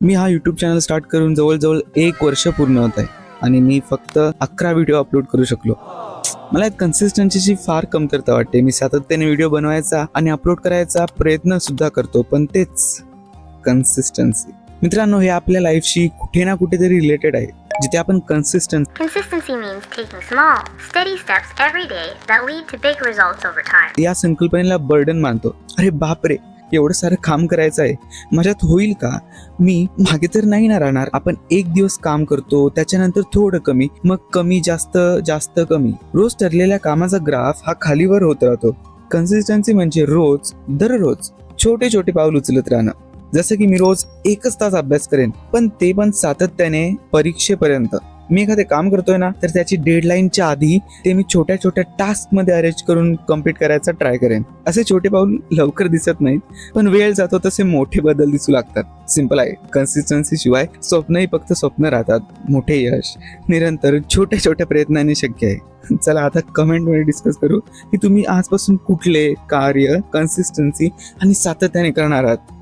मी हा YouTube channel start करून जवळजवळ 1 वर्ष पूर्ण होत आहे आणि मी फक्त 11 व्हिडिओ अपलोड करू शकलो. मला कन्सिस्टन्सीची फार कमतरता वाटते. मी सातत्याने व्हिडिओ बनवायचा आणि अपलोड करायचा प्रयत्न सुद्धा करतो, पण तेच कन्सिस्टन्सी. मित्रांनो, हे आपल्या लाईफशी कुठे ना कुठेतरी रिलेटेड आहे, जिथे आपण Consistency means taking small, steady steps every day that lead to big results over time. या संकल्पनेला बर्डन मानतो. अरे बापरे, एवढं सारं काम करायचं आहे, माझ्यात होईल का? मी मागे तर नाही ना राहणार. आपण एक दिवस काम करतो, त्याच्यानंतर थोडं कमी, मग कमी, जास्त जास्त कमी. रोज ठरलेल्या कामाचा ग्राफ हा खालीवर होत राहतो. कन्सिस्टन्सी म्हणजे रोज दररोज छोटे छोटे पाऊल उचलत राहणं. जसं की मी रोज 1 तास अभ्यास करेन, पण ते पण सातत्याने परीक्षेपर्यंत. मी एखादे काम करतोय ना, तर त्याची डेडलाईनच्या आधी ते मी छोट्या छोट्या टास्क मध्ये अरेंज करून कम्प्लीट करायचा ट्राय करेन. असे छोटे पाऊल लवकर दिसत नाहीत, पण वेळ जातो तसे मोठे बदल दिसू लागतात. सिंपल आहे. कन्सिस्टन्सी शिवाय स्वप्नही फक्त स्वप्न राहतात. मोठे यश निरंतर छोट्या छोट्या प्रयत्नांनी शक्य आहे. चला आता कमेंट मध्ये डिस्कस करू की तुम्ही आजपासून कुठले कार्य कन्सिस्टन्सी आणि सातत्याने करणार आहात.